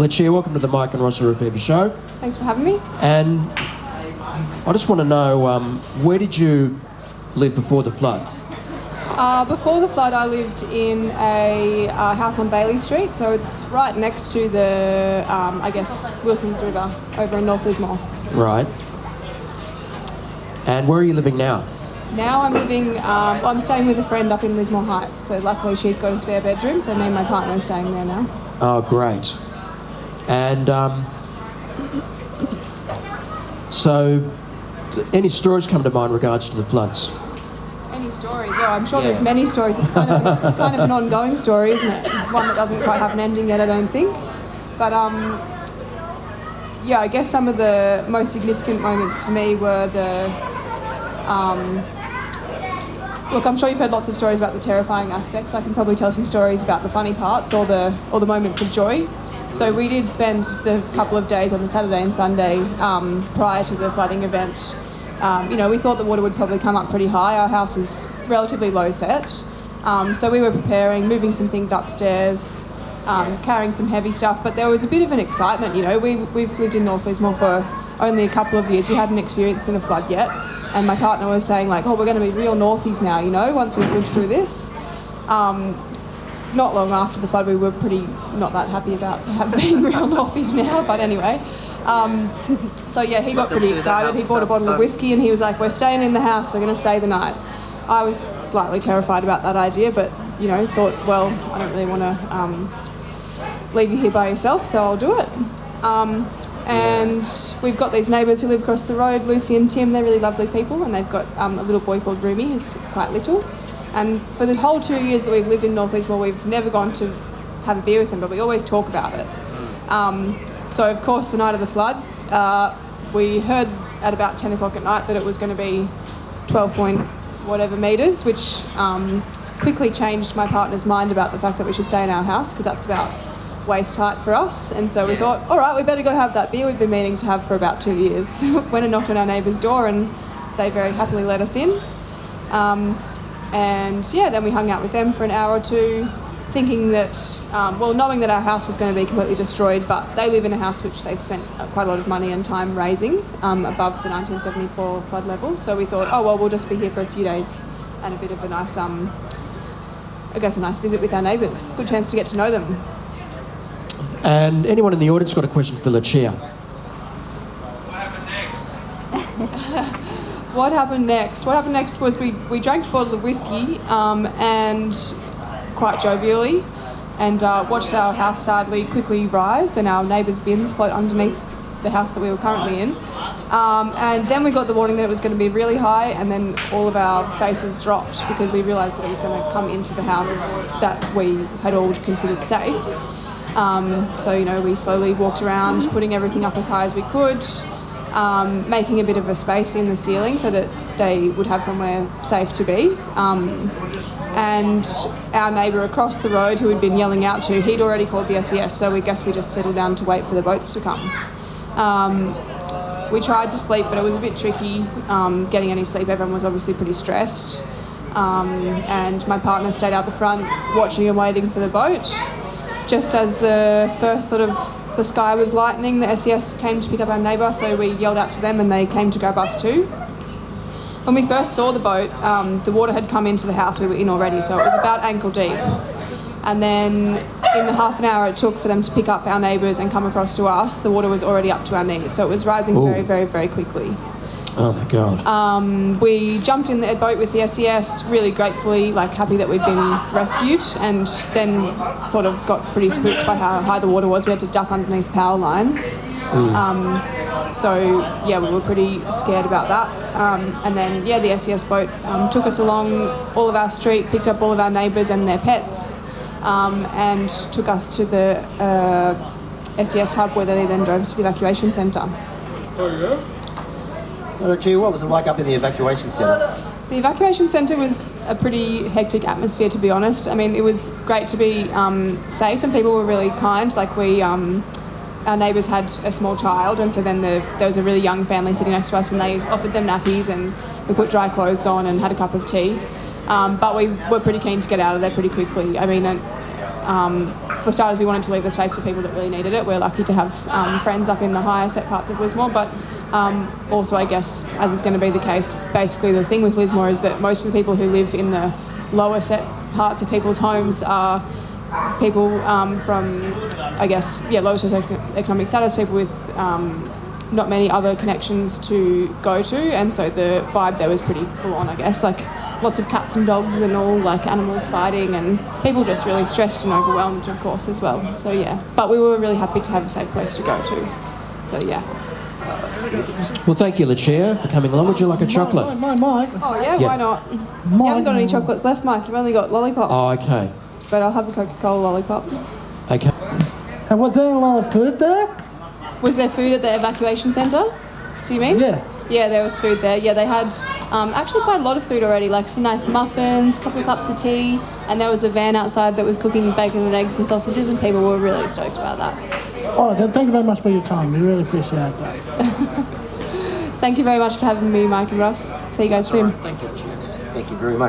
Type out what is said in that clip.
Lucia, welcome to the Mike and Ross Fever Show. Thanks for having me. And I just want to know, where did you live before the flood? Before the flood, I lived in a house on Bailey Street, so it's right next to the, Wilson's River over in North Lismore. Right. And where are you living now? Now I'm staying with a friend up in Lismore Heights, so luckily she's got a spare bedroom, so me and my partner are staying there now. Oh, great. And so any stories come to mind in regards to the floods? Any stories? Oh, I'm sure there's many stories. It's kind of an ongoing story, isn't it? One that doesn't quite have an ending yet, I don't think. But I guess some of the most significant moments for me were look, I'm sure you've heard lots of stories about the terrifying aspects. I can probably tell some stories about the funny parts or the moments of joy. So we did spend the couple of days on the Saturday and Sunday prior to the flooding event. We thought the water would probably come up pretty high. Our house is relatively low set. So we were preparing, moving some things upstairs, carrying some heavy stuff, but there was a bit of an excitement, We've lived in North Lismore for only a couple of years. We hadn't experienced a flood yet. And my partner was saying we're going to be real Northies now, once we've lived through this. Not long after the flood, we were pretty not that happy about being real Northies now, but anyway. He got pretty excited. He bought a bottle of whiskey and he was like, we're staying in the house, we're going to stay the night. I was slightly terrified about that idea, but, thought, well, I don't really want to leave you here by yourself, so I'll do it. And we've got these neighbours who live across the road, Lucy and Tim. They're really lovely people, and they've got a little boy called Rumi who's quite little. And for the whole 2 years that we've lived in North Lismore, we've never gone to have a beer with him, but we always talk about it. So, of course, the night of the flood, we heard at about 10 o'clock at night that it was going to be 12 point whatever metres, which quickly changed my partner's mind about the fact that we should stay in our house, because that's about waist height for us. And so we thought, all right, we better go have that beer we've been meaning to have for about 2 years. Went and knocked on our neighbour's door and they very happily let us in. Then we hung out with them for an hour or two, thinking that, knowing that our house was going to be completely destroyed, but they live in a house which they've spent quite a lot of money and time raising above the 1974 flood level. So we thought, we'll just be here for a few days and a bit of a nice, a nice visit with our neighbours. Good chance to get to know them. And anyone in the audience got a question for Lucia? What happened next? What happened next was we drank a bottle of whiskey and quite jovially, and watched our house sadly quickly rise and our neighbours' bins float underneath the house that we were currently in. And then we got the warning that it was going to be really high, and then all of our faces dropped because we realised that it was going to come into the house that we had all considered safe. We slowly walked around, putting everything up as high as we could, making a bit of a space in the ceiling so that they would have somewhere safe to be. And our neighbour across the road, who had been yelling out to, he'd already called the SES, so we just settled down to wait for the boats to come. We tried to sleep, but it was a bit tricky getting any sleep. Everyone was obviously pretty stressed. And my partner stayed out the front watching and waiting for the boat. Just as the first the sky was lightening, the SES came to pick up our neighbour, so we yelled out to them and they came to grab us too. When we first saw the boat, the water had come into the house we were in already, so it was about ankle deep. And then in the half an hour it took for them to pick up our neighbours and come across to us, the water was already up to our knees, so it was rising very, very, very quickly. Oh my God. We jumped in the boat with the SES, really gratefully, happy that we'd been rescued, and then sort of got pretty spooked by how high the water was. We had to duck underneath power lines. We were pretty scared about that. And then, the SES boat took us along all of our street, picked up all of our neighbours and their pets, and took us to the SES hub, where they then drove us to the evacuation centre. Oh, yeah? So, Lucia, what was it like up in the evacuation centre? The evacuation centre was a pretty hectic atmosphere, to be honest. I mean, it was great to be safe, and people were really kind. Our neighbours had a small child, and so then there was a really young family sitting next to us, and they offered them nappies, and we put dry clothes on and had a cup of tea. But we were pretty keen to get out of there pretty quickly. I mean, for starters, we wanted to leave the space for people that really needed it. We're lucky to have friends up in the higher set parts of Lismore, but also, I guess, as is going to be the case, basically the thing with Lismore is that most of the people who live in the lower set parts of people's homes are people from, I guess, low socioeconomic status, people with not many other connections to go to, and so the vibe there was pretty full on, I guess, like lots of cats and dogs and all, like animals fighting, and people just really stressed and overwhelmed, of course, as well. So yeah, but we were really happy to have a safe place to go to. So yeah. Well, thank you, Lucia, for coming along. Would you like a chocolate? Mike. Oh yeah, Yeah. why not? You haven't got any chocolates left, Mike. You've only got lollipops. Oh, okay. But I'll have a Coca-Cola lollipop. Okay. And was there a lot of food there? Was there food at the evacuation centre? Do you mean? Yeah. Yeah, there was food there. Yeah, they had actually quite a lot of food already, like some nice muffins, a couple of cups of tea, and there was a van outside that was cooking bacon and eggs and sausages, and people were really stoked about that. All right, then thank you very much for your time. We really appreciate that. Thank you very much for having me, Mike and Ross. See you guys soon. Thank you, Lucia. Thank you very much.